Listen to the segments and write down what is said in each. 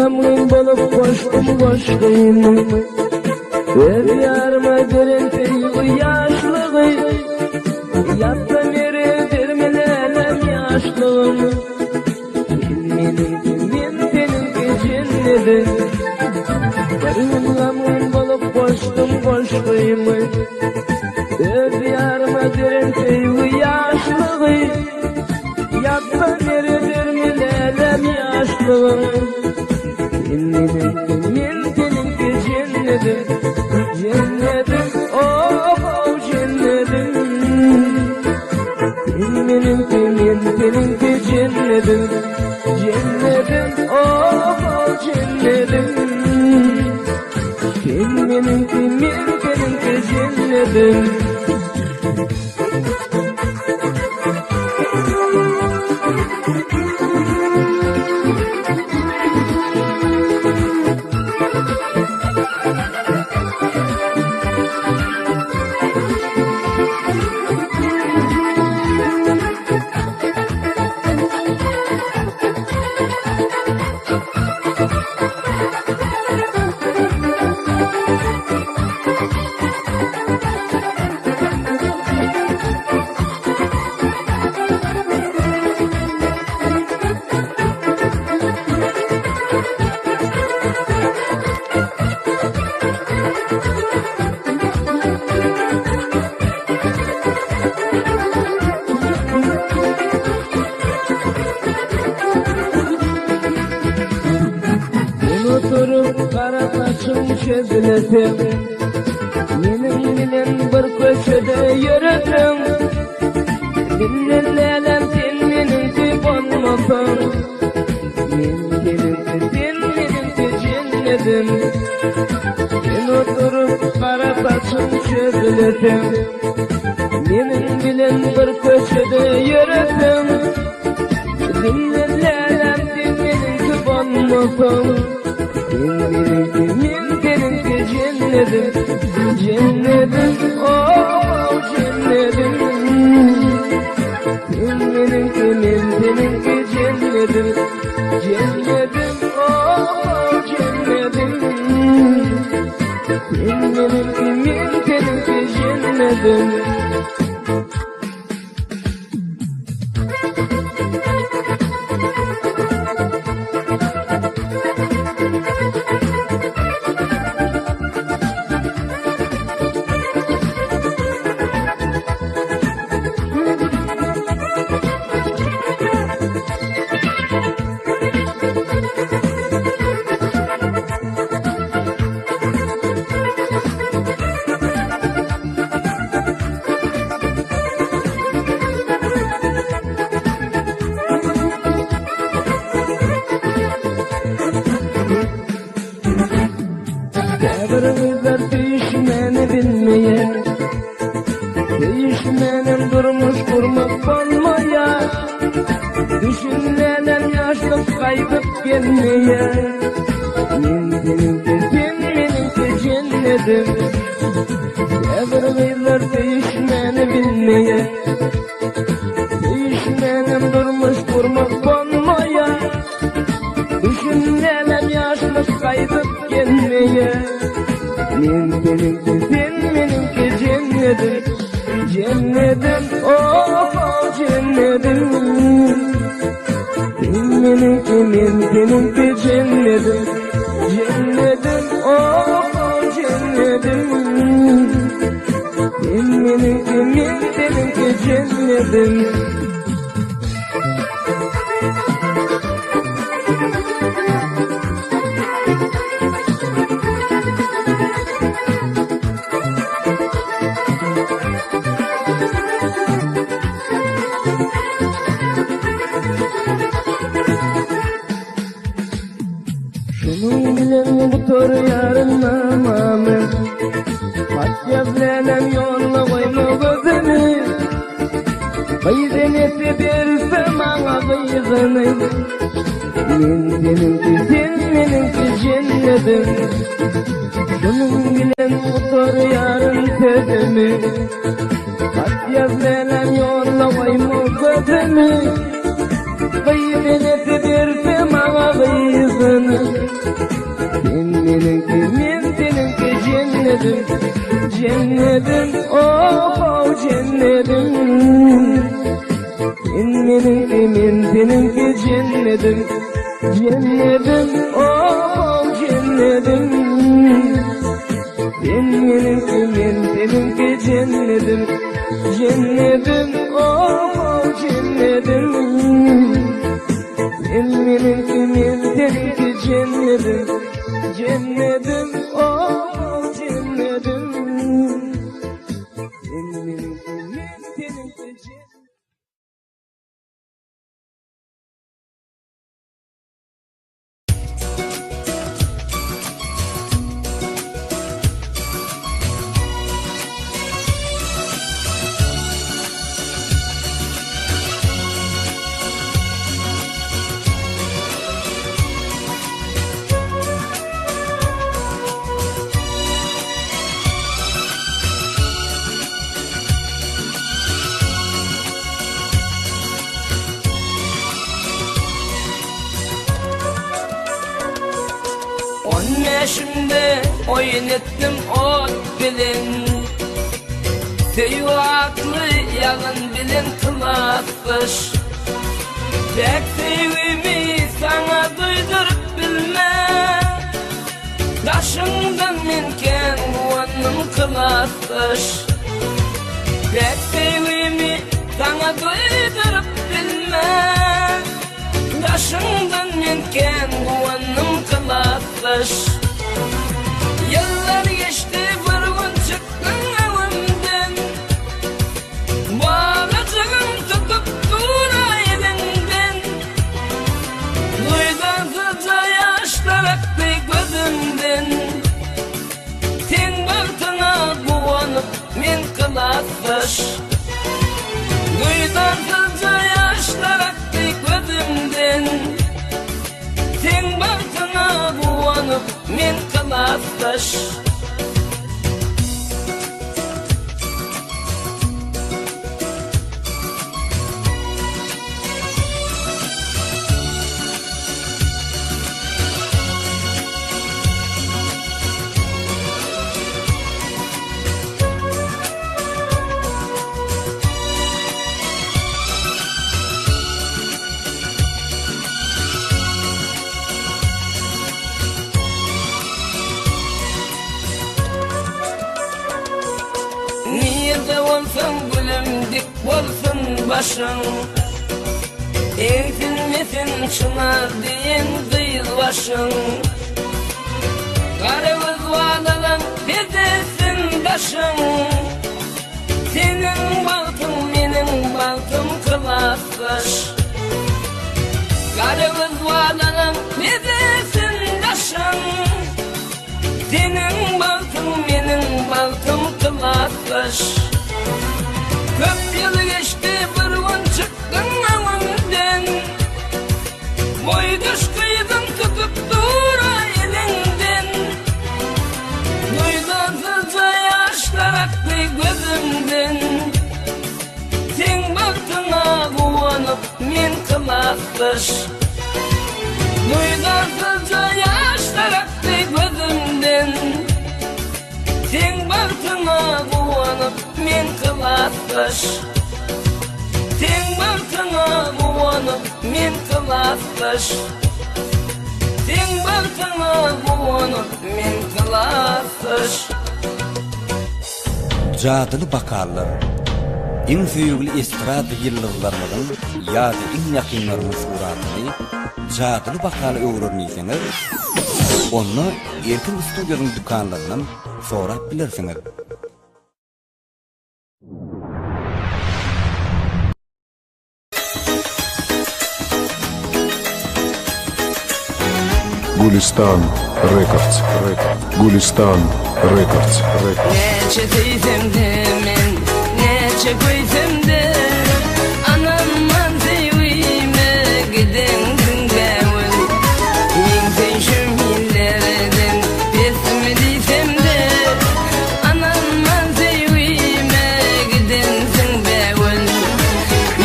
Mümün bolup koştum koştum Öz yarıma derin teygi yaşlığı Yatta beri dermelelem yaşlığım Min senin cennetin Mümün bolup koştum koştum Öz yarıma derin teygi yaşlığı Yatta beri dermelelem yaşlığım Min senin cennetin Cennetin oh cennetin Benim seninki cennetin Cennetin oh cennetin Seninki cennetin Oturup kara saçım çözületim Benim bilen bir köşede yürüdüm Dinlelelem sen benimki olmasın Sen benimki cennetim Ben oturup kara saçım çözületim Benim bilen bir köşede yürüdüm Dinlelelem sen benimki olmasın Min seninki cennetin Cennetin oh cennetin Seninki cennetin Cennetin oh cennetin Seninki cennetin Sabırımızlar değişmeni bilmeyen Değişmenin durmuş kurmak olmaya Düşünlenen yaşlık kaybıp gelmeye Min seninki sen benimki cennetim Sabırımızlar değişmeni bilmeyen Değişmenin durmuş kurmak olmaya Düşünlenen yaşlık kaybıp gelmeye Min seninki sen benimki cennetin Cennetin oh cennetin Min seninki cennetin Cennetin oh cennetin Min seninki cennetin Şunun bilen bu tor yarın namamı Fatya bilenem yolla koyma gözünü Kıyzeneti versem ağa kıyzını Min seninki sen benimki cennetim Şunun bilen bu tor yarın sözümü Fatya bilenem yolla koyma gözünü Kıyzeneti versem ağa kıyzını oh cennetim. Sen menimki, men seninki cennetim. Cennetim, oh cennetim. Sen menimki, men seninki cennetim. Cennetim, oh cennetim. Sen menimki, men seninki cennetim. Cennetim, oh cennetim. Sen menimki, men seninki cennetim. Yaşımda oyun ettim ot bilin, sevaklı yalın bilin kılatmış. Tek sevimi sana duydurup bilme, taşından minken uanım kılatmış. Tek sevimi sana duydurup bilme, taşından minken uanım kılatmış. Yıllar geçti vurgun çıktın evimden, bağlacığım tutup dura elinden. Duydasıca yaşlar aktı gözümden, sen baktına bulanıp men kılatmış. Duydasıca yaşlar aktı gözümden, sen baktına bulanıp men kılatmış. Niyede olsun gülüm dik olsun başın, eğitilmesin çınar diyen kıyıl başın. Karımız bağlanan bedesin başın, senin baltın benim baltım kılatmış. Karımız bağlanan bedesin başın, senin baltın benim baltım kılatmış. Köp yıl geçti vurgun çıktın evimden, boydaş kıydın tutup dura elinden. Duydasıca yaşlar aktı gözümden, sen baktına bulanıp men kılatmış. Duydasıca yaşlar aktı gözümden, sen baktına bulanıp men kılatmış. Sen baktına bulanıp men kılatmış. Sen baktına bulanıp men kılatmış. Jadyly bakarlar, iň süýgüli estrada ýyllarymyň ýa-da iň ýakynlaryň suratyny jadyly bakarly öwrenýänler, onu erkin studiýanyň dukanlaryndan sorap bilirsiňiz. Gulistan Records. Gulistan Records. Neçe teyzemde men, neçe koyzemde, anamman sevime gidendin bäwül. Ýeňsen şu millerden besmediysem de, anamman sevime gidendin bäwül.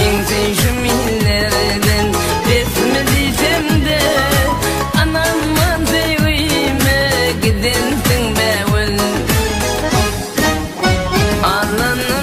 Ýeňsen şu millerden besmediysem de, anamman sevime gidendin bäwül. Ananı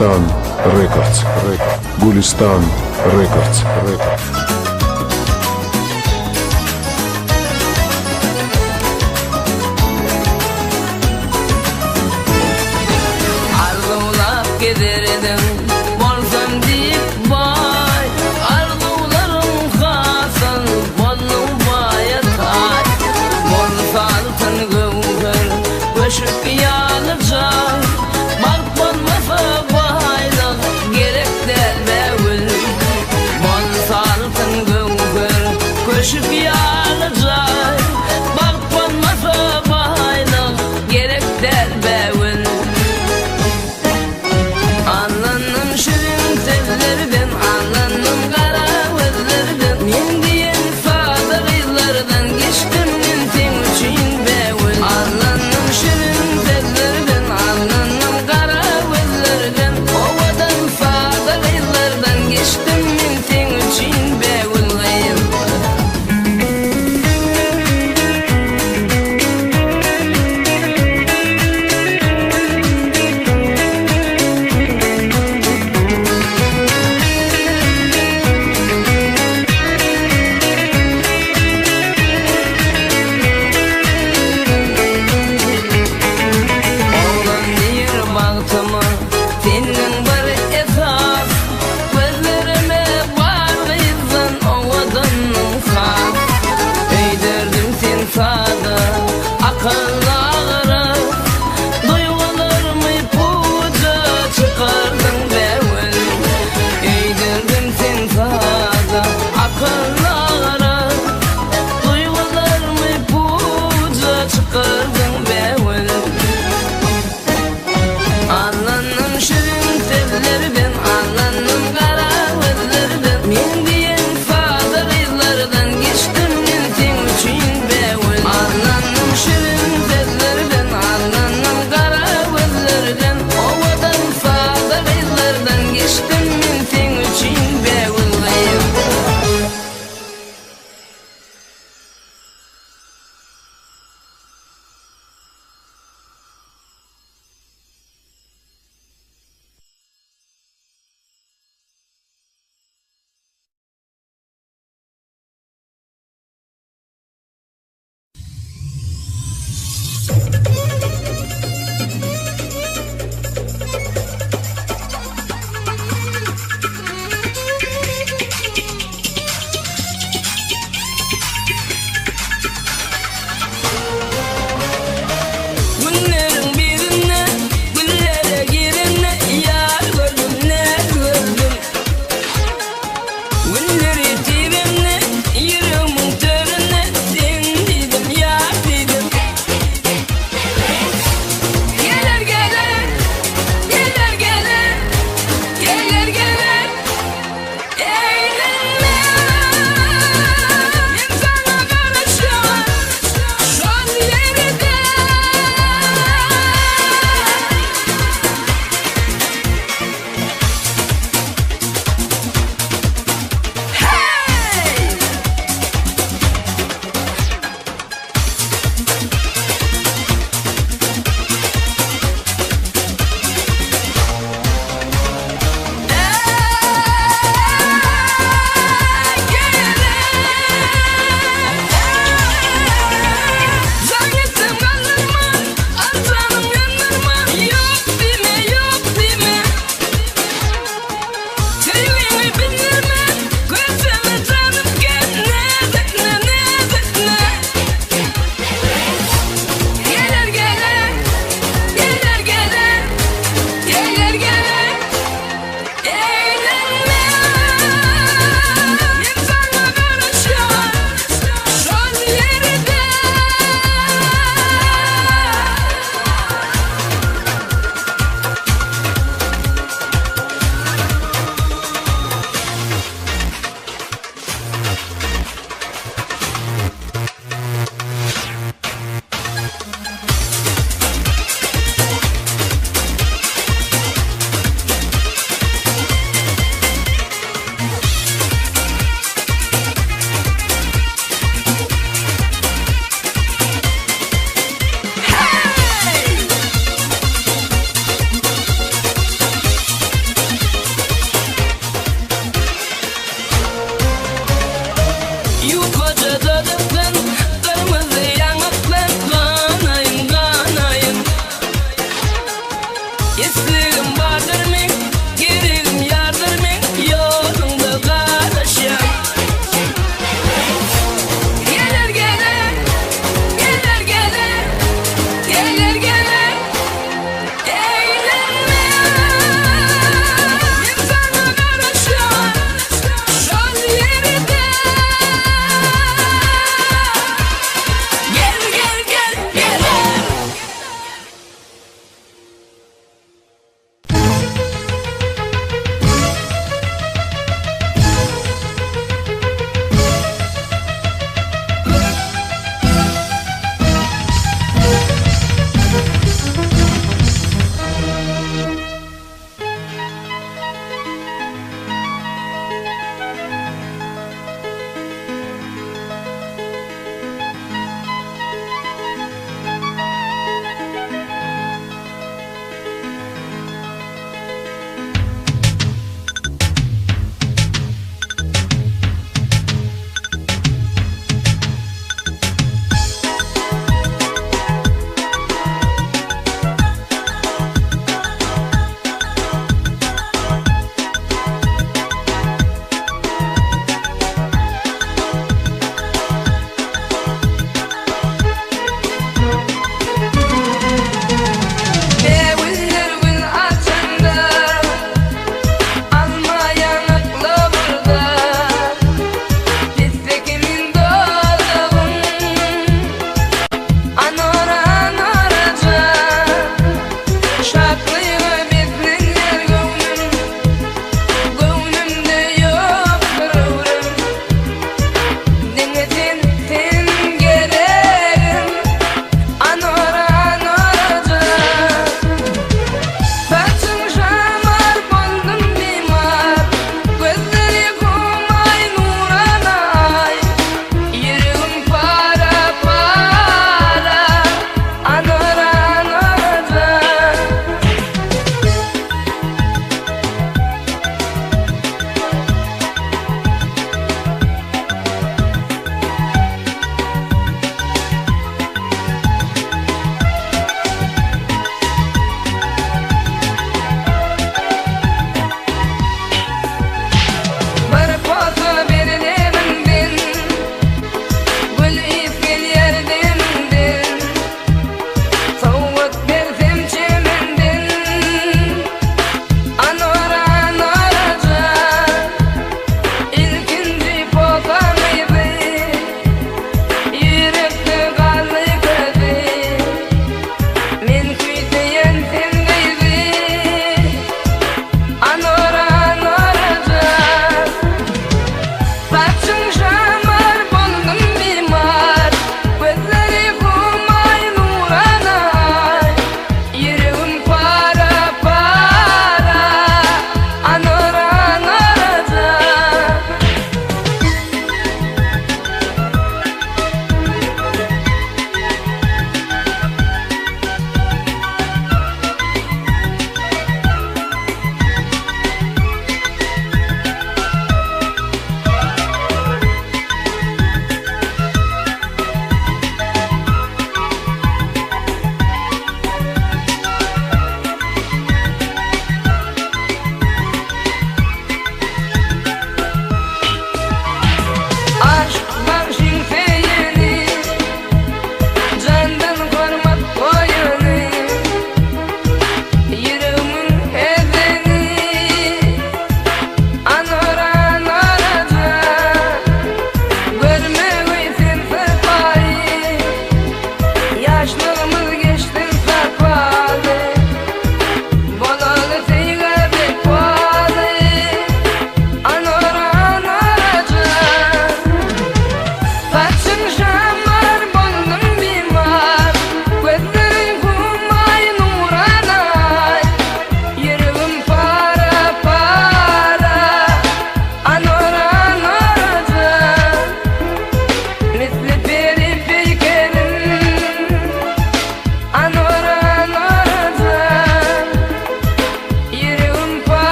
Gulistan Records. Gulistan Records. Arzular giderdim bolsam deyip bay. Arzularım hasan bolum bayatay. Bol saltın gövür köşüp yanacak. Bakmasa baylık gerek dermevül. Bol saltın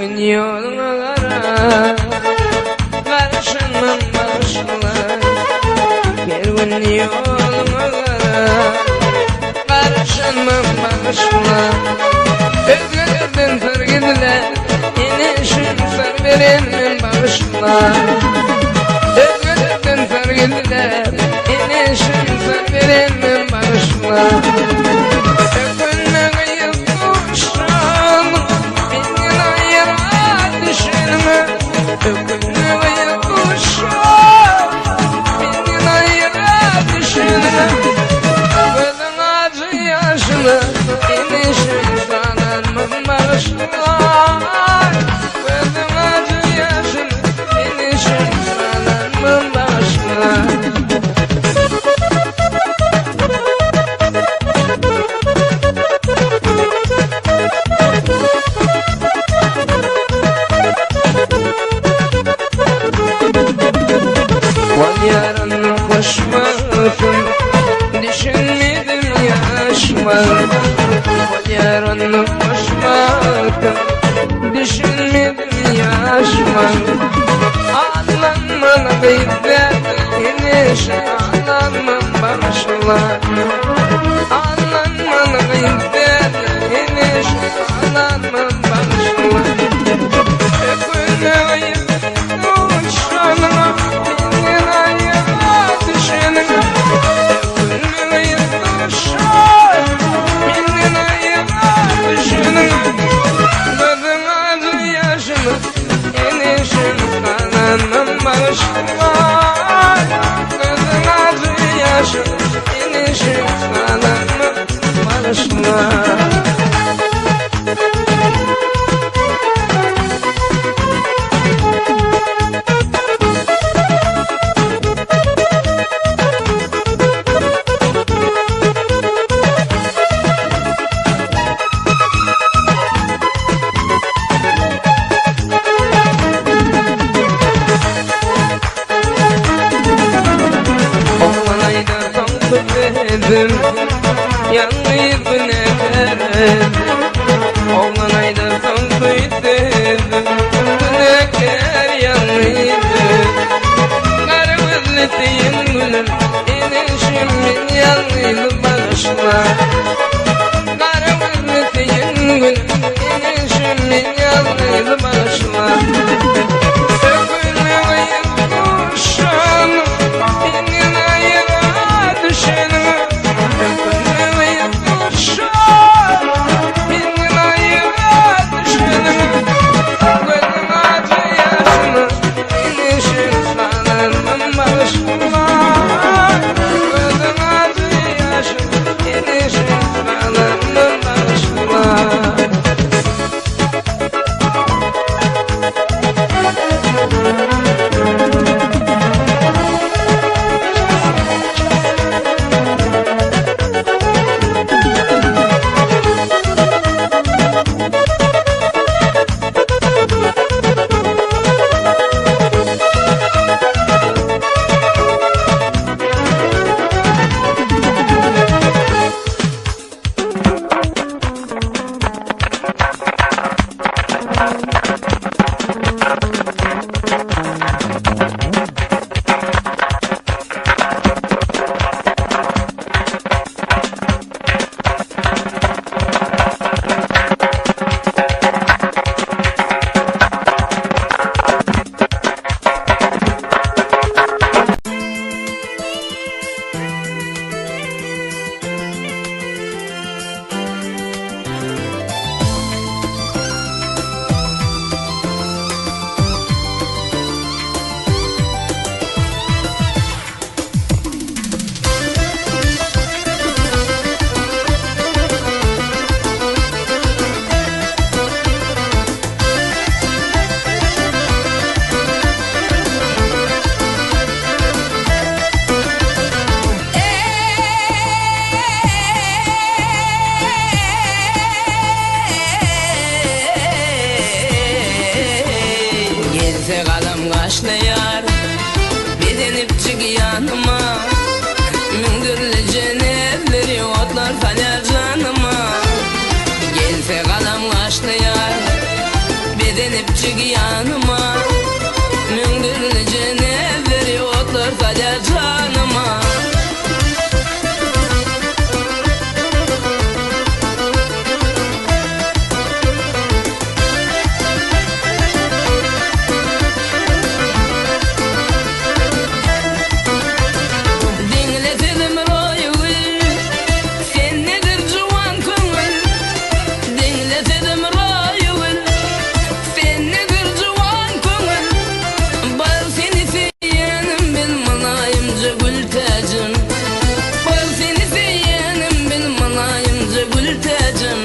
gün yoluna kara karışınmam başlar. Her gün yoluna kara karışınmam başlar. Özgürden sargıdılar yine şımsar verenmem başlar. Özgürden sargıdılar yine şımsar verenmem başlar. Yarın koşmasın düşünmedim yaşman. Yarın koşmasın düşünmedim yaşman. Ağlanmalı beyler iniş ağlanmam başlar. Ağlanmalı beyler iniş ağlanmam başlar. Yanmayıp ne verem Oğlan ayda son büyüdüm Döneker yanmayıp Kara gözleteyim gülüm İnişimin yanıydı başlar. Kara gözleteyim gülüm İnişimin yanıydı başlar. başlayar. Bir denip çık yanıma, mündürlü cenevleri otlar falar canıma. Gelse kalam başlayar. Bir bedenip çık yanıma. Müngürlüce ne veri otlar kalya canıma. Dinletelim royuyu, sen nedir cuvan köngül. Dinletelim royuyu, sen nedir cuvan köngül. Bal seni seyenim bil manayımca gül tacım. Bal seni seyenim bil manayımca gül tacım.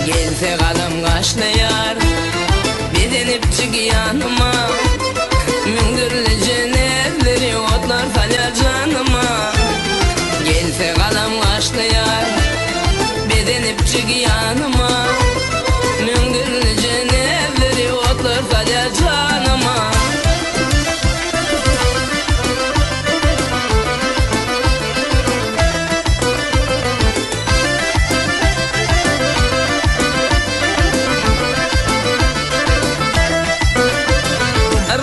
Gelse kalım kaşlayar, bedenip çık yanıma. Müngürlüce nevleri otlar kalya canıma. Gelse kalam kaşlayar, bedenip çık yanıma. Müngürlüce nevleri otlar kalya canıma.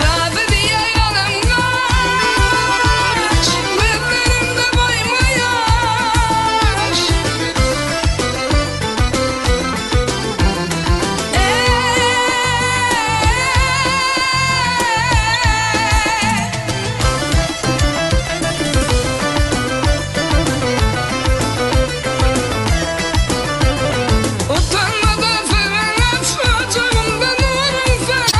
Razı diye yanım kaç, gözlerimde boyma yaş. Utanmadan seven çocuğumdan uğrun saç.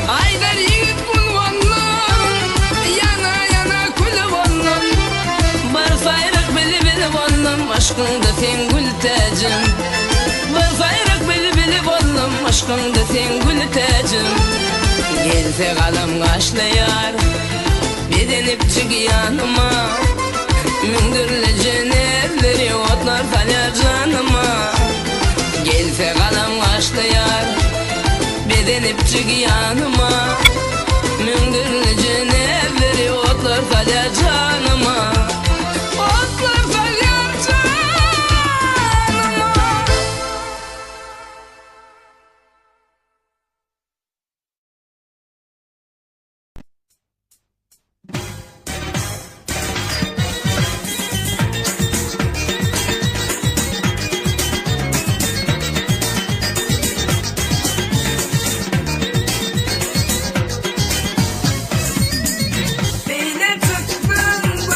Aydar yiğit bulvanlar, yana yana kulü vanlar. Bar sayrık bili bili vanlam, aşkında sen gül tacım. Bar sayrık bili bili vanlam, aşkında sen gül tacım. Gelse kalım kaşlayar, bedenip çık yanıma. Müngürlüce nevleri otlar kalya canıma. Gelse kalım kaşlayar, bedenip çık yanıma. Müngürlüce nevleri otlar kalya canıma. Otlar kalya canıma. Beyle çıktın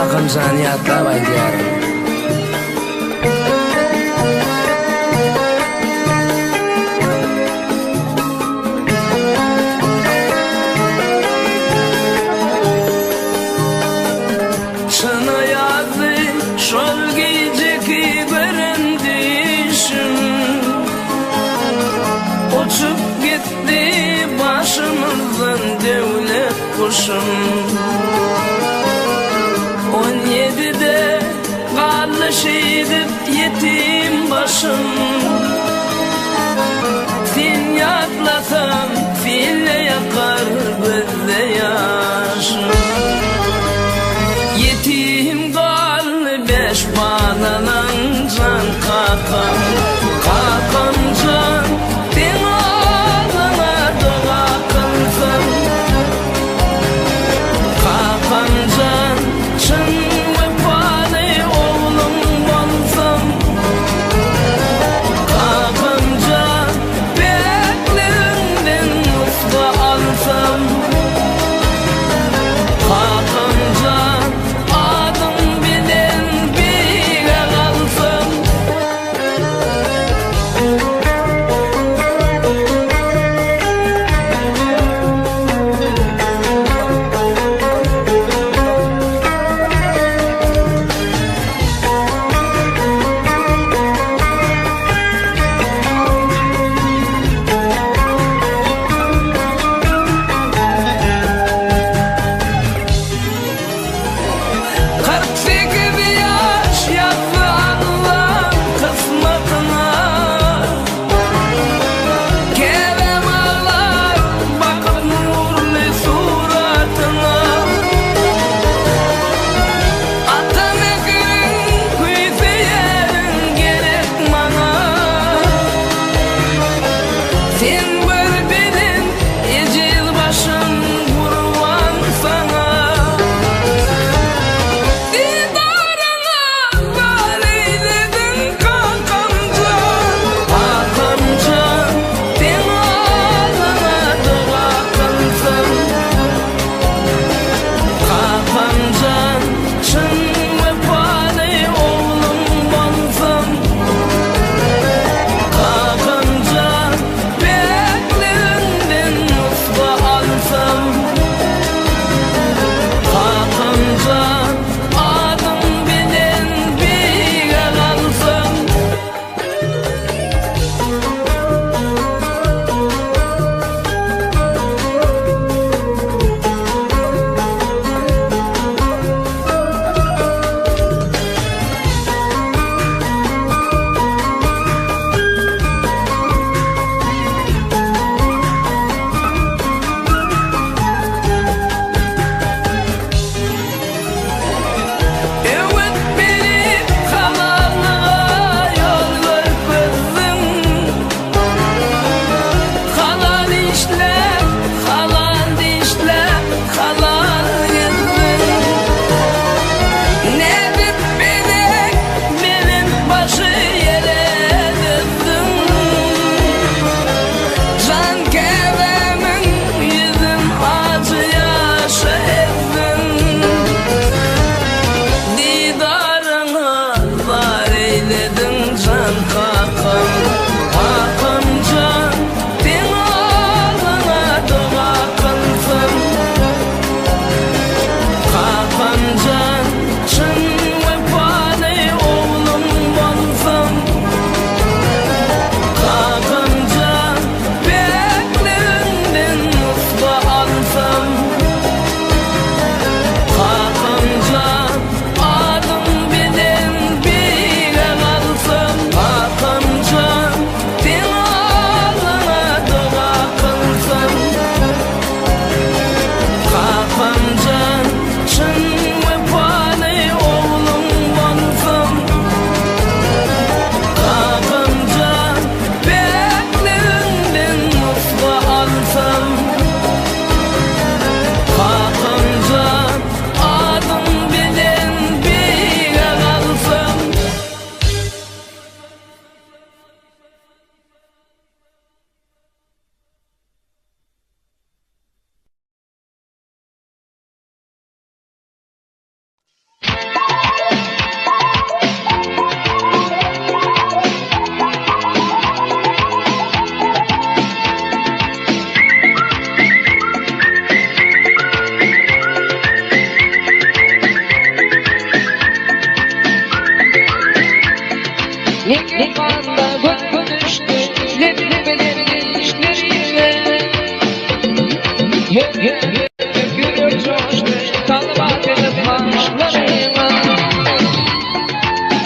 Akımcan yatlap aydyarım. Sana yazdı şol geceki berendişim, uçup gitti başımızdan devlet kuşum. 17'de kaldı şehidip yetim başım. Sen yaklasam fille yakar bizde yaşım. Yetim kaldı 5 banalan can kakam. Kakam can den ağzına dua kılsın. Kakam can çın vefalı oğlum bolsam. Kakam can beklerimden usta alsam. Kakam can adım bilen bir kalsam.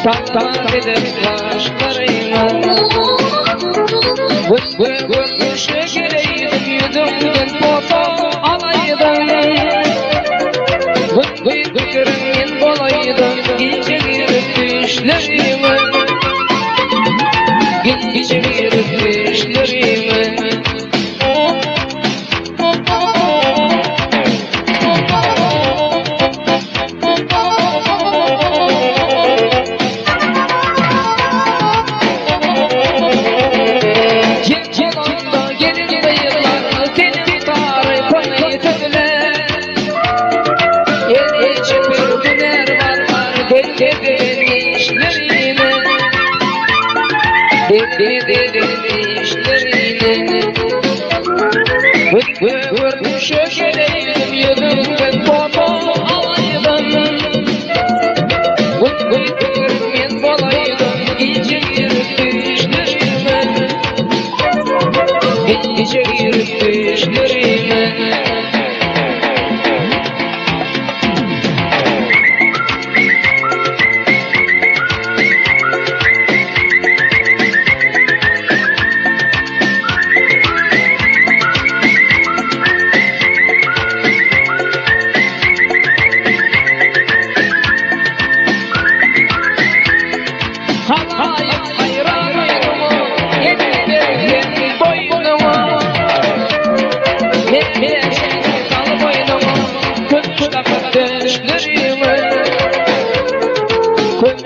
Tanımak edip başlarıyla Vıt şekereydim yüzümden foto alaydım Vıt kırımın bolaydım gece girip düşlerime Gece girip düşlerime Vırt şekereydim yüzümden foto alaydım Vıt kırımın bolaydım gece girip düşlerime Gece girip düşlerime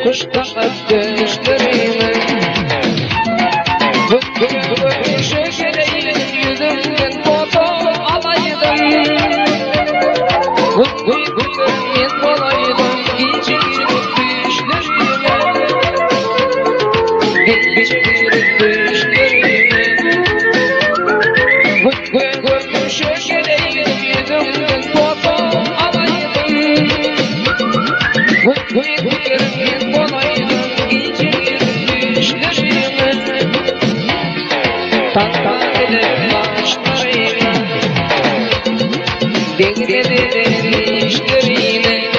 Kuşta düşlerime Vıt şekereydim yüzümden foto alaydım Vıt kırımın bolaydım gece girip düşlerime Gece girip düşlerime Vıt şekereydim yüzümden foto alaydım Vıt kırımın bolaydım gece girip düşlerime Tanımak edip başlarıyla Dengeleri işlerine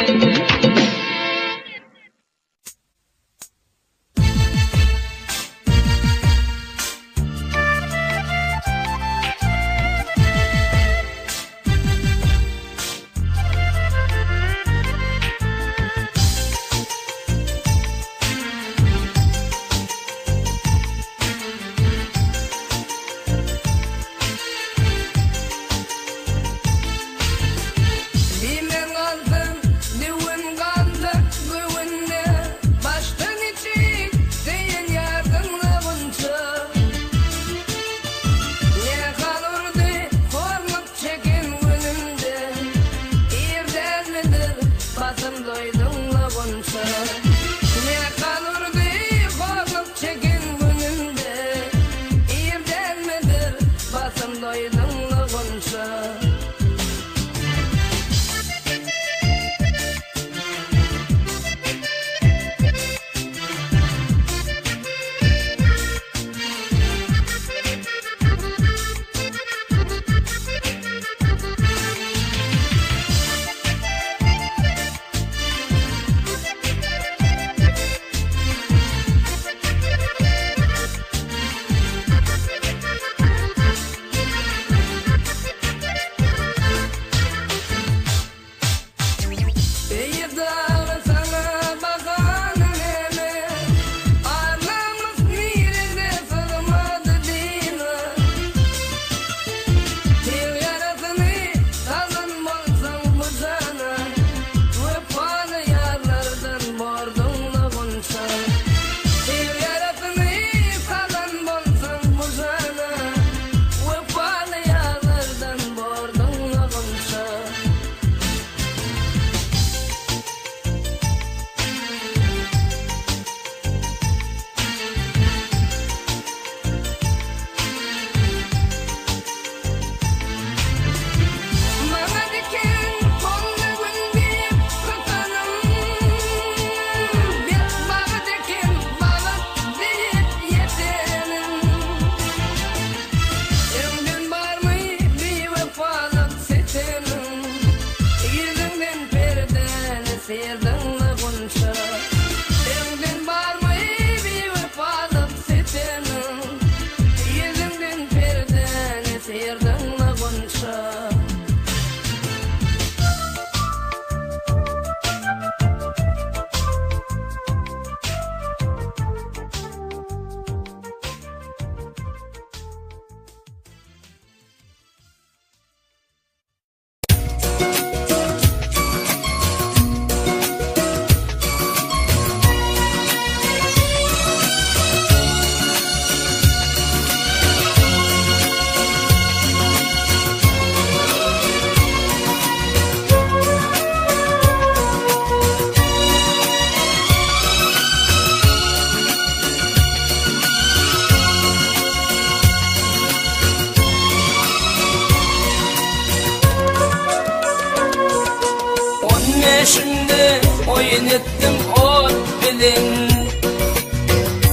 oynettim ot bilin.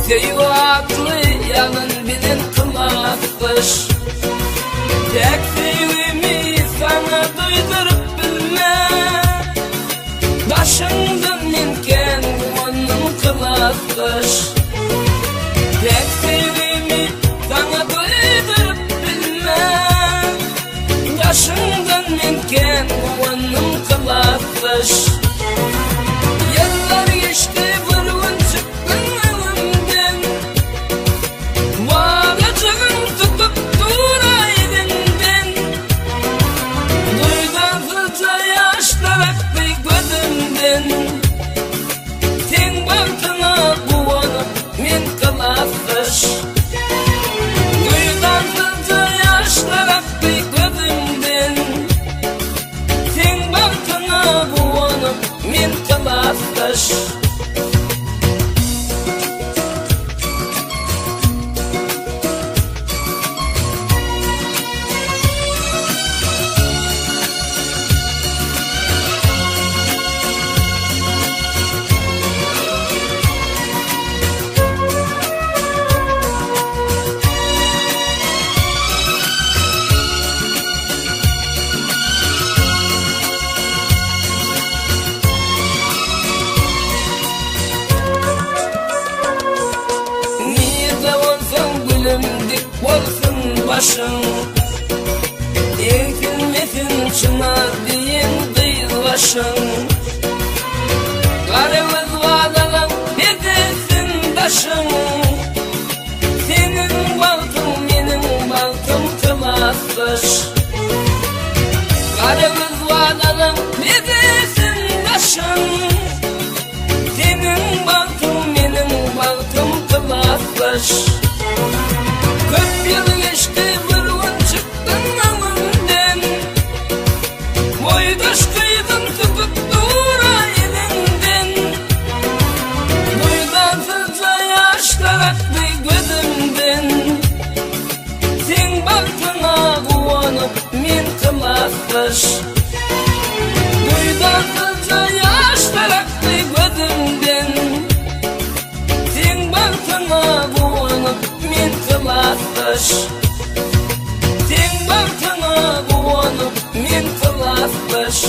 Sevgi aklı yalın bilin kılakmış. Tek sevgimi sana duydurup bilme. Başımdan minken onun kılakmış. Tek sevgimi sana duydurup bilme. Başımdan minken onun kılakmış. Yıllar geçti vurgun çıktın elimden. Varacağım tutup dura elinden. Duydan fırça yaşlar aktı gözümden. Sen baktına buvanıp men kılafış. Duydan fırça yaşlar aktı gözümden. Sen baktına buvanıp men kılafış. Dik olsun başın, ekilmesin çınar diyen kıyılbaşın. Karımız vadalan edesin taşın. Senin baltın benim baltım kılasmış. Karımız vadalan edesin taşın. Senin baltın benim baltım kılasmış. Köp yıl geçti vurgun çıktın elimden. Boydaş kıydın tutup dura elinden. Duydan fırça yaşlar aktı gözümden. Sen baktına kuvanıp men kılafmış. Duydan fırça yaşlar aktı gözümden. Sen baktına kuvanıp men kılafmış. Sen baktına kuvanıp men kılafmış.